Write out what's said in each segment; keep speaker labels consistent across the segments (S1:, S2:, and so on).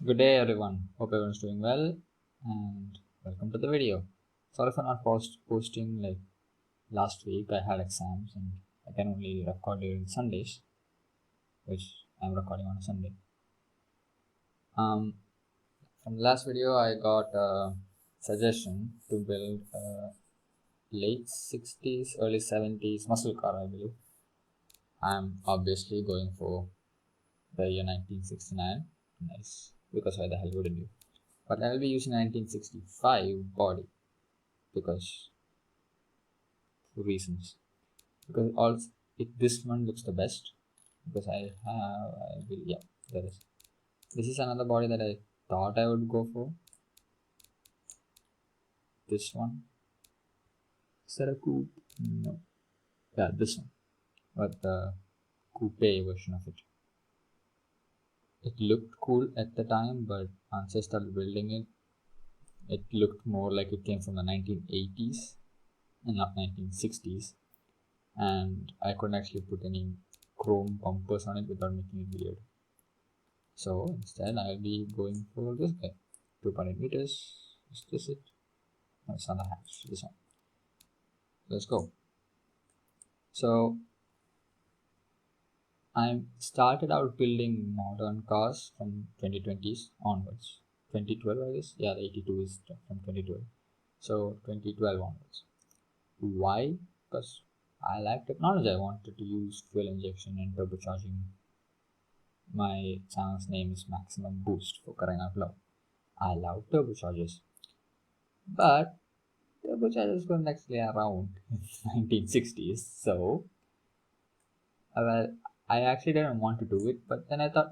S1: Good day everyone, hope everyone's doing well and welcome to the video. Sorry for not posting like last week. I had exams and I can only record during Sundays, which I'm recording on a Sunday. From the last video I got a suggestion to build a late 60s, early 70s muscle car, I believe. I'm obviously going for the year 1969. Nice, because why the hell wouldn't you? But I will be using 1965 body because two reasons. Because also this one looks the best because I will, yeah, there is. This is another body that I thought I would go for. This one. Is that a coupe? No. Yeah, this one. But the coupe version of it. It looked cool at the time, but once I started building it, it looked more like it came from the 1980s and not 1960s. And I couldn't actually put any chrome bumpers on it without making it weird. So instead I'll be going for this guy. 2.8 meters. Is this it? No, it's not the hatch. This one. Let's go. So I started out building modern cars from 2020s onwards. 2012 I guess. Yeah, the 82 is from 2012. So 2012 onwards. Why? Because I like technology. I wanted to use fuel injection and turbocharging. My channel's name is Maximum Boost, for crying out loud. I love turbochargers. But turbochargers weren't actually around in the 1960s, so well, I actually didn't want to do it, but then I thought,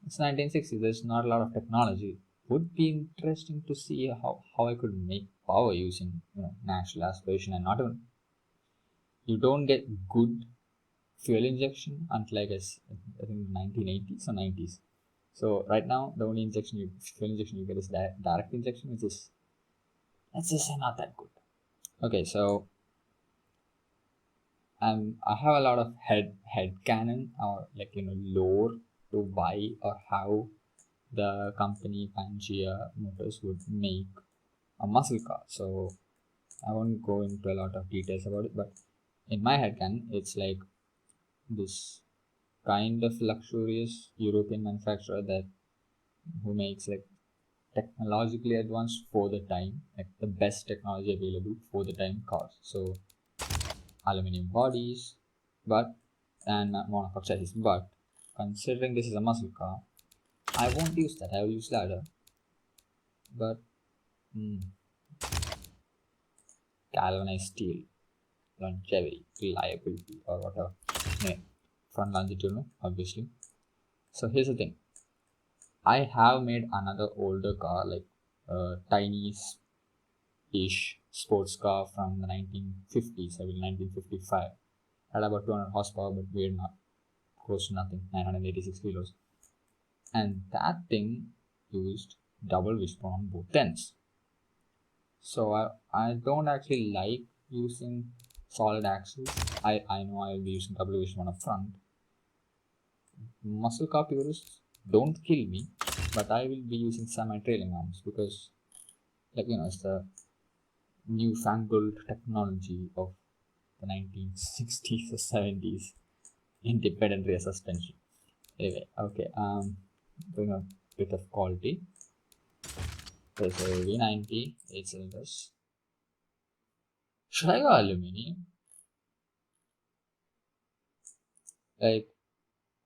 S1: it's 1960s, there's not a lot of technology. Would be interesting to see how I could make power using natural aspiration, and not even, you don't get good fuel injection until I think 1980s or 90s. So right now the only fuel injection you get is direct injection, which is, let's just say, not that good. Okay, so I have a lot of head canon, or lore to why or how the company Pangea Motors would make a muscle car. So I won't go into a lot of details about it, but in my head canon, it's like this kind of luxurious European manufacturer who makes like technologically advanced for the time, like the best technology available for the time cars. So aluminum bodies, and monocoque chassis. But considering this is a muscle car, I won't use that. I will use ladder. But galvanized steel, longevity, reliability, or whatever. Anyway, front longitudinal, obviously. So here's the thing. I have made another older car, like a tiny-ish sports car from the 1950s, I mean 1955. Had about 200 horsepower, but weighed not close to nothing, 986 kilos. And that thing used double wishbone on both ends. So I don't actually like using solid axles. I know I'll be using double wishbone up front. Muscle car purists, don't kill me, but I will be using semi-trailing arms because, it's the newfangled technology of the 1960s or 70s, independent rear suspension. Anyway, okay, doing a bit of quality. There's a V90 8 cylinders. Should I go aluminum? Like,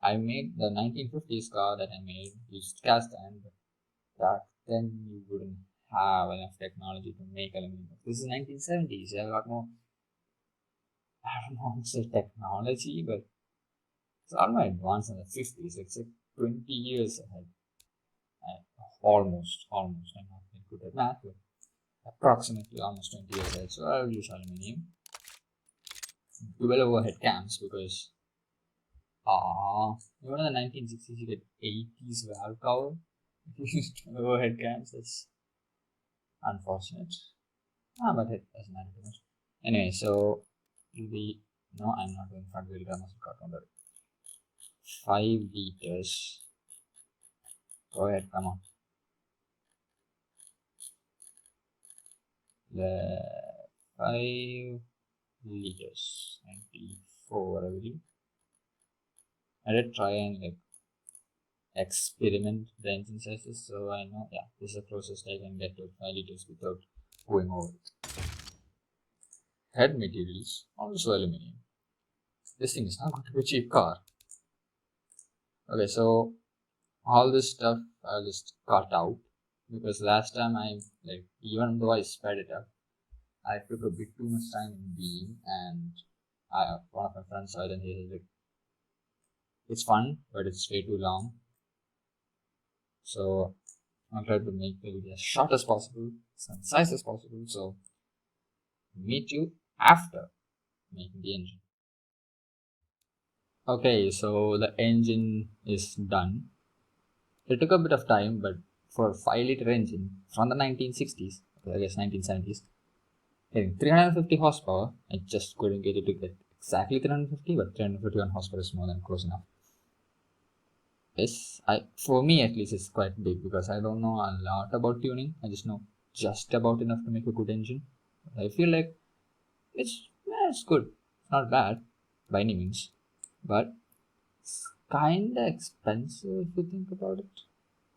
S1: I made the 1950s car that I made used cast iron, but back then you wouldn't have enough technology to make aluminum. This is 1970s. You have a lot more, I don't want to say technology, but it's a lot more advanced in the 50s. It's like 20 years ahead. Almost. I'm not good at math, but approximately almost 20 years ahead. So I will use aluminum. Dual overhead cams because even in the 1960s you get 80s valve cover. If you use overhead cams, that's unfortunate. But it doesn't matter too much. Anyway, so no, I'm not doing front wheel drive muscle car. 5 liters Go ahead, come on. The 5 liters, 94, I believe. I did try and like experiment the engine sizes, so I know, yeah, this is the closest I can get to 5 liters without going over it. Head materials, also aluminum. This thing is not going to be a cheap car. Okay, so all this stuff I'll just cut out because last time I like, even though I sped it up, I took a bit too much time in Beam, and one of my friends saw it and he was like, it's fun, but it's way too long. So I'll try to make the video as short as possible, as concise as possible. So meet you after making the engine. Okay, so the engine is done. It took a bit of time, but for a 5-liter engine from the 1960s, I guess 1970s, getting 350 horsepower, I just couldn't get it to get exactly 350, but 351 horsepower is more than close enough. Yes, for me at least, it's quite big because I don't know a lot about tuning. I just know just about enough to make a good engine. I feel like it's good. It's not bad by any means, but it's kinda expensive if you think about it.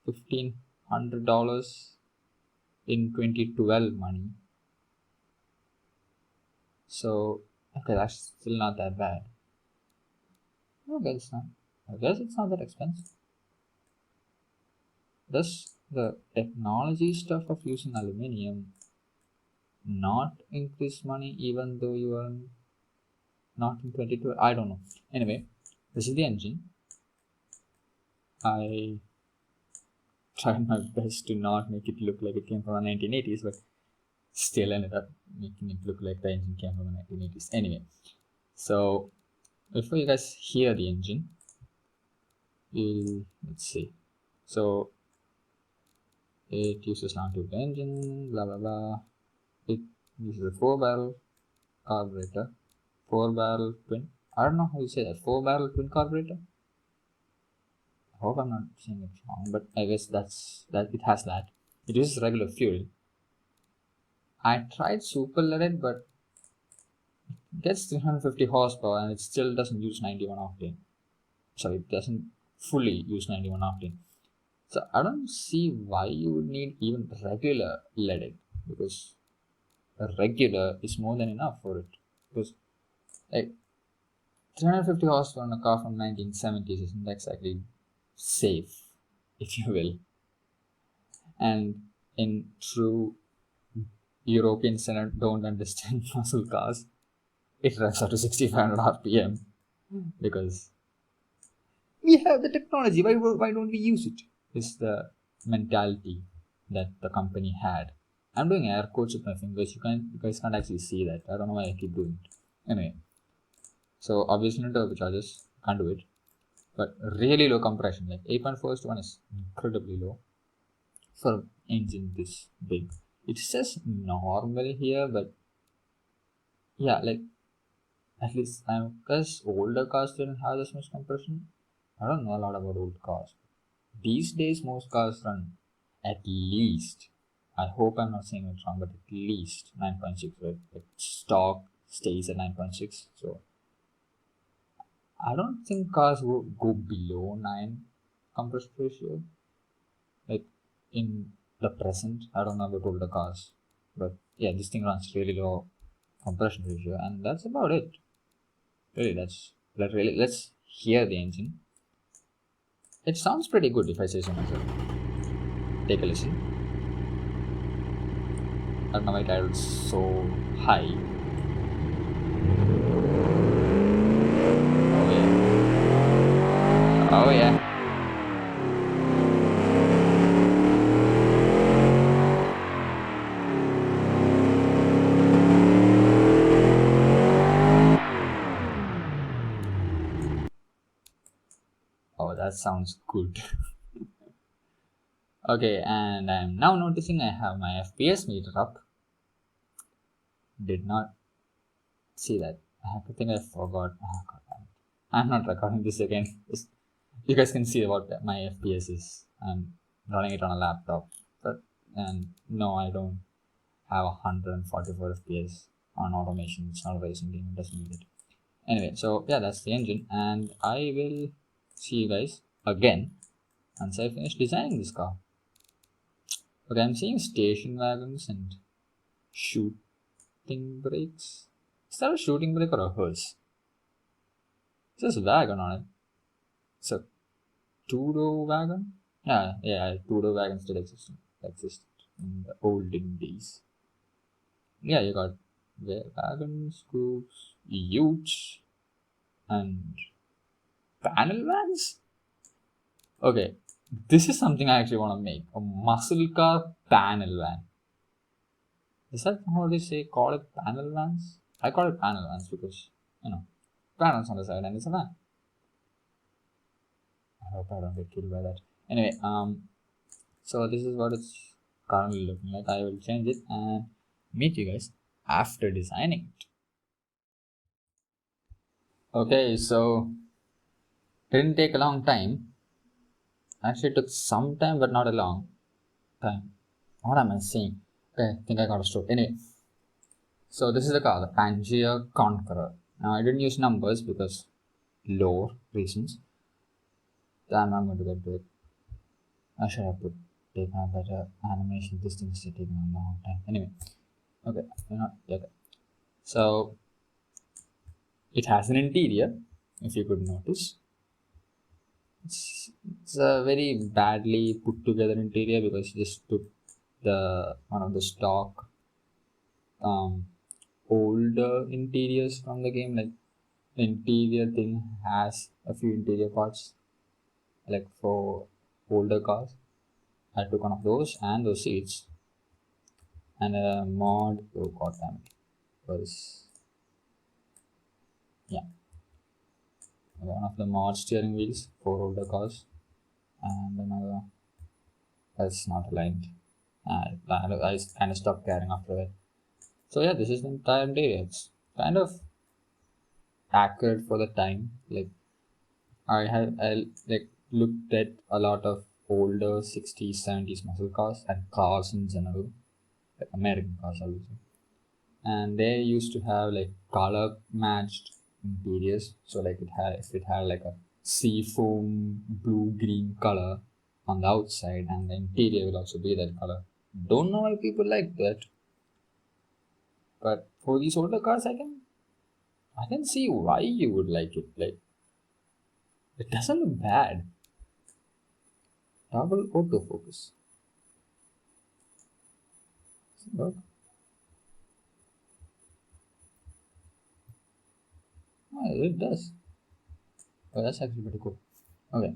S1: $1,500 in 2012 money. So okay, that's still not that bad. Okay, it's not. I guess it's not that expensive. Does the technology stuff of using aluminium not increase money even though you are not in 22? I don't know. Anyway, this is the engine. I tried my best to not make it look like it came from the 1980s, but still ended up making it look like the engine came from the 1980s. Anyway, so before you guys hear the engine, let's see. So it uses non-tube engine, blah blah blah. It uses a 4-barrel carburetor, 4-barrel twin. I don't know how you say that. 4-barrel twin carburetor. I hope I'm not saying it wrong, but I guess that it has that. It uses regular fuel. I tried superleaded, but it gets 350 horsepower and it still doesn't use 91 octane. So it doesn't fully use 91 octane. So I don't see why you would need even regular leaded, because a regular is more than enough for it. Because like 350 horsepower on a car from 1970s isn't exactly safe, if you will. And in true European Senate don't understand muscle cars, it runs up to 6500 RPM because we have the technology. Why don't we use it? Is the mentality that the company had. I'm doing air quotes with my fingers. You guys can't actually see that. I don't know why I keep doing it. Anyway, so obviously no turbochargers, can't do it. But really low compression, like 8.4 to 1 is incredibly low for an engine this big. It says normal here, but yeah, like at least because older cars didn't have this much compression. I don't know a lot about old cars. These days, most cars run at least, I hope I'm not saying it wrong, but at least 9.6, right? Like stock stays at 9.6. So I don't think cars will go below 9 compression ratio. Like in the present, I don't know about older cars, but yeah, this thing runs really low compression ratio, and that's about it. Really, let's hear the engine. It sounds pretty good if I say so myself. Take a listen. I don't know why it was so high. Oh yeah. Oh yeah. Oh, that sounds good. Okay, and I'm now noticing I have my FPS meter up. Did not see that. I think I forgot. Oh, God, I'm not recording this again. You guys can see what my FPS is. I'm running it on a laptop. But and no, I don't have 144 FPS on automation. It's not a racing game. It doesn't need it. Anyway, so yeah, that's the engine, and I will see you guys again once I finish designing this car. Okay, I'm seeing station wagons and shooting brakes. Is that a shooting brake or a hearse? It says wagon on it. It's a two-door wagon? Yeah, two-door wagons still exist in the olden days. Yeah, you got wagons, scoops, utes, and panel vans? Okay, this is something I actually want to make. A muscle car panel van. Is that how they say call it panel vans? I call it panel vans because, panels on the side and it's a van. I hope I don't get killed by that. Anyway, so this is what it's currently looking like. I will change it and meet you guys after designing it. Okay, so didn't take a long time. Actually, it took some time, but not a long time. What am I saying? Okay, I think I got a stroke. Anyway, so this is the car, the Pangea Conqueror. Now I didn't use numbers because lore reasons. I'm not going to get to it. I should have taken a better animation. This thing is taking a long time. Anyway, okay, okay. So it has an interior, if you could notice. It's a very badly put together interior because you just took the one of the stock older interiors from the game. Like the interior thing has a few interior parts like for older cars. I took one of those and those seats and a mod. Oh god damn it! Was yeah, one of the mod steering wheels for older cars and another that's not aligned. I kind of stopped caring after that. So yeah, this is the entire interior. It's kind of accurate for the time. Like I like looked at a lot of older 60s, 70s muscle cars and cars in general, like American cars obviously. And they used to have like color matched interiors. So like if it had like a seafoam blue green color on the outside and the interior will also be that color. Don't know why people like that. But for these older cars I can see why you would like it. Like it doesn't look bad. Double autofocus. Look. Oh, it does. Oh, that's actually pretty cool. Okay.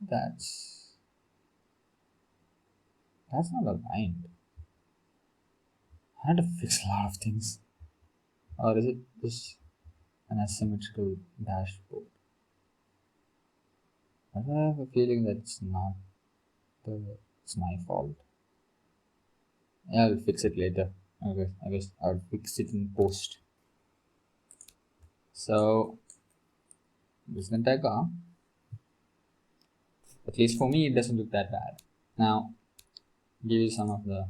S1: That's not aligned. I had to fix a lot of things. Or is it just an asymmetrical dashboard? I have a feeling that it's my fault. Yeah, I'll fix it later. Okay, I guess I'll fix it in post. So this is the entire car. At least for me, it doesn't look that bad. Now, give you some of the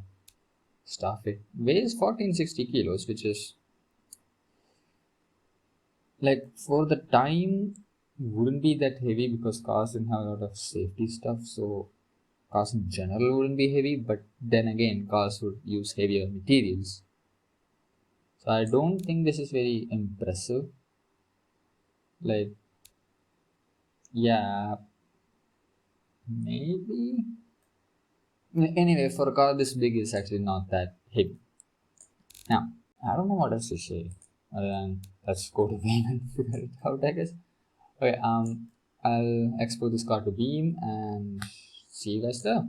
S1: stuff. It weighs 1460 kilos, which is like for the time wouldn't be that heavy because cars didn't have a lot of safety stuff. So cars in general wouldn't be heavy, but then again, cars would use heavier materials. So I don't think this is very impressive. Like, yeah, maybe. Anyway, for a car this big, it's actually not that heavy. Now, I don't know what else to say. Other than let's go to Beam and figure it out, I guess. Okay, I'll export this car to Beam and see you guys there.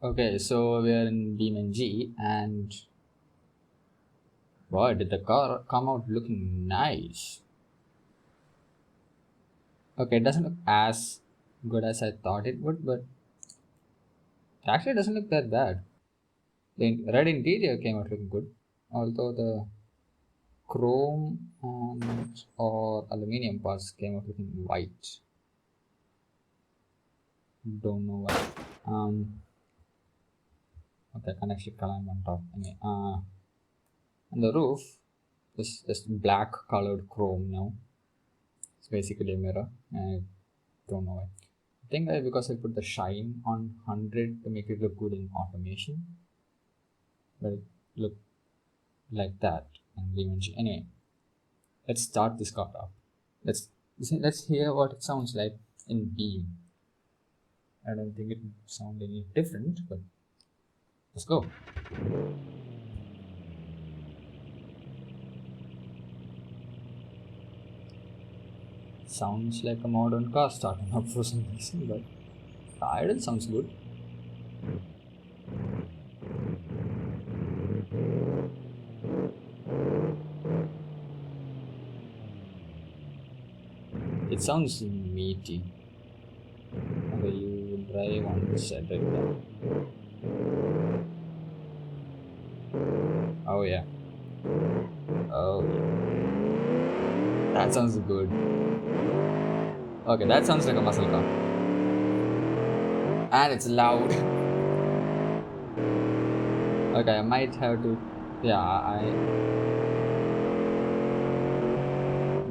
S1: Okay, so we are in BeamNG and boy, did the car come out looking nice. Okay, it doesn't look as good as I thought it would, but it actually doesn't look that bad. The red interior came out looking good, although the chrome and or aluminium parts came out looking white. Don't know why. Okay, I can actually climb on top. Anyway, and the roof is just black colored chrome now. It's basically a mirror. I don't know why. I think because I put the shine on 100 to make it look good in automation, but it look like that and BeamNG. Anyway, let's start this car up. Let's hear what it sounds like in Beam. I don't think it would sound any different, but let's go. Sounds like a modern car starting up for some reason, but the idle sounds good. It sounds meaty. Okay, you drive on this side right there. Oh yeah. Oh yeah. That sounds good. Okay, that sounds like a muscle car. And it's loud. Okay, I might have to. Yeah,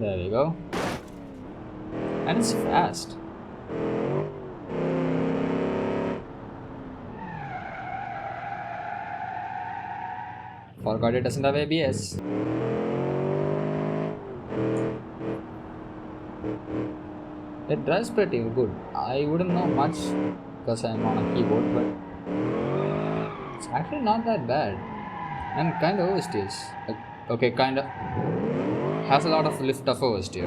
S1: there we go. And it's fast. Forgot it doesn't have ABS. It drives pretty good. I wouldn't know much because I'm on a keyboard, but it's actually not that bad. And kind of oversteers. Like, okay, kind of has a lot of lift of oversteer,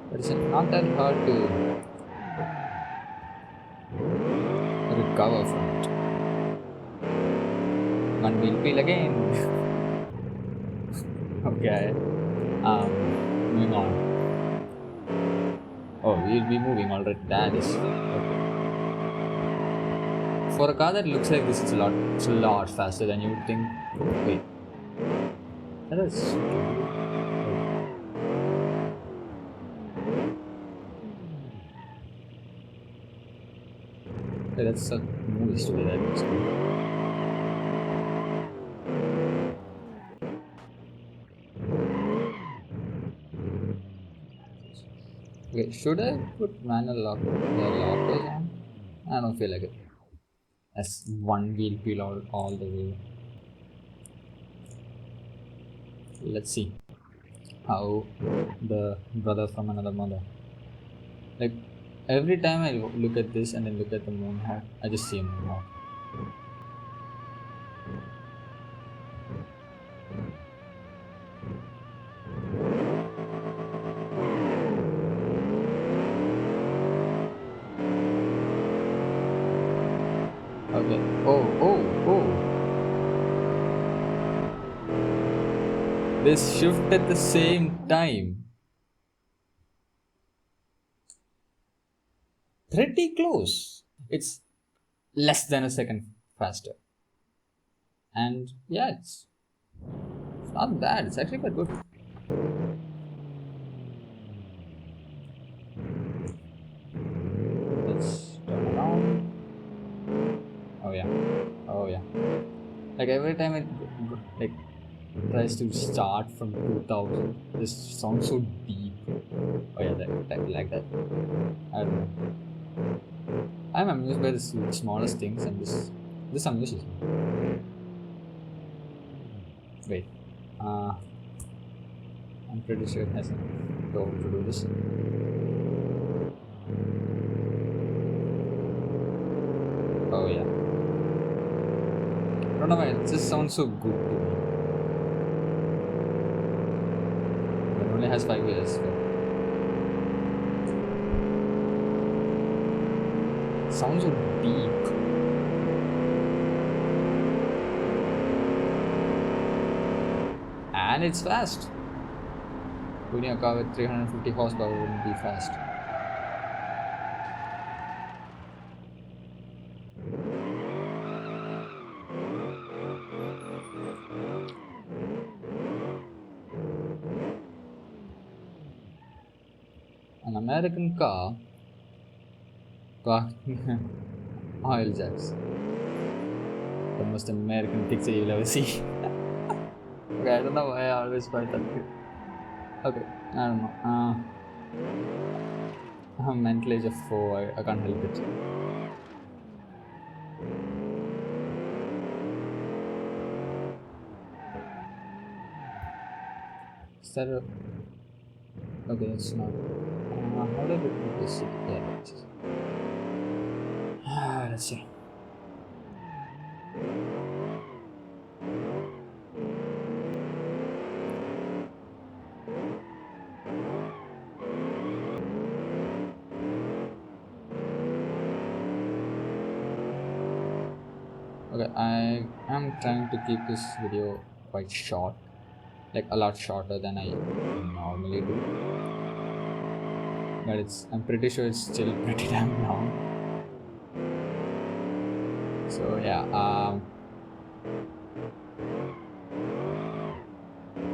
S1: but it's not that hard to recover from it. One wheel peel again. Okay. Moving on. Oh, we'll be moving already. That is okay. For a car that looks like this, it's a lot faster than you would think. Wait, that is. Okay, that's a movie story. That looks good. Okay, should I put manual lockers on? I don't feel like it. That's one wheel peel all the way. Let's see how the brother from another mother. Like every time I look at this and then look at the moonhawk, I just see a moonhawk. Okay. Oh. This shift at the same time. Pretty close. It's less than a second faster. And yeah, it's not bad. It's actually quite good. Let's turn around. Oh yeah. Oh yeah. Like every time it like tries to start from 2000, this sounds so deep. Oh yeah, that like that. I don't know. I'm amused by the smallest things, and this amuses me. Wait, I'm pretty sure it has a door to do this. Oh yeah. I don't know why it just sounds so good to me. It only has 5 years. So. Sounds so deep. And it's fast. Putting a car with 350 horsepower wouldn't be fast. An American car Spark oil jets. The most American picture you'll ever see. Okay, I don't know why I always find that cute. Okay, I don't know. I have mental age of 4, I can't help it. Is that a... Okay, that's not... how do I get into this city? Yeah, that's it. Let's see. Okay, I am trying to keep this video quite short, like a lot shorter than I normally do, but I'm pretty sure it's still pretty damn long. So yeah,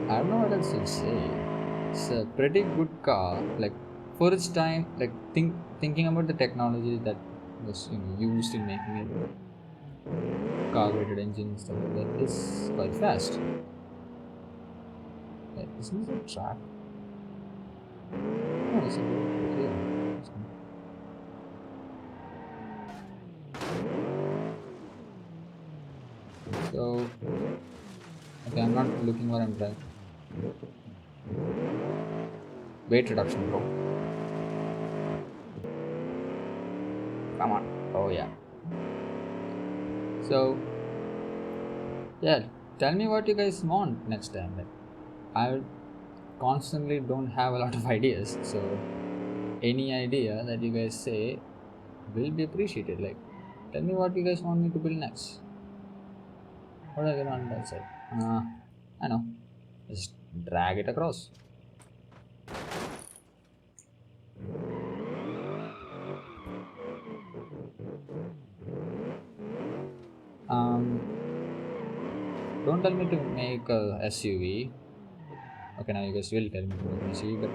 S1: I don't know what else to say. It's a pretty good car, like for its time, like thinking about the technology that was used in making it, carbureted engine and stuff like that, is quite fast. Like, isn't this a track? No, it's a road. Yeah. So, okay, I'm not looking what I'm trying. Weight reduction, bro. Come on. Oh yeah. So, yeah, tell me what you guys want next time. Like, I constantly don't have a lot of ideas, so any idea that you guys say will be appreciated. Like, tell me what you guys want me to build next. What do I get on that side? I know. Just drag it across. Don't tell me to make a SUV. Okay, now you guys will tell me to make an SUV, but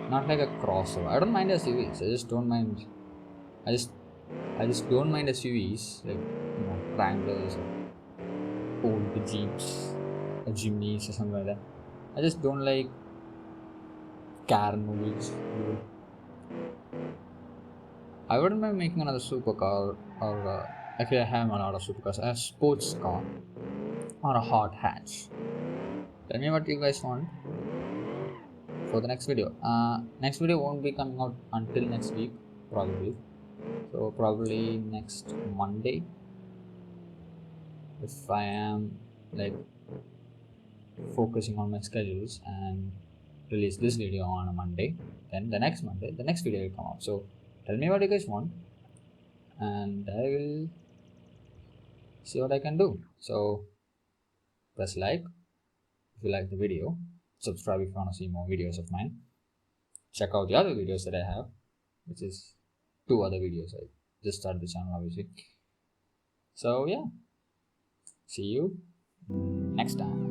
S1: not like a crossover. I don't mind SUVs. I just don't mind. I just I just don't mind SUVs like Wranglers or old Jeeps or Jimneys or something like that. I just don't like car movies. I wouldn't mind making another supercar or actually I have a lot of supercars. A sports car or a hot hatch. Tell me what you guys want for the next video. Next video won't be coming out until next week, probably. So probably next Monday, if I am like focusing on my schedules and release this video on a Monday, then the next Monday, the next video will come out. So tell me what you guys want, and I will see what I can do. So press like if you like the video, subscribe if you want to see more videos of mine. Check out the other videos that I have, which is 2 other videos. I just started the channel obviously. So yeah, see you next time.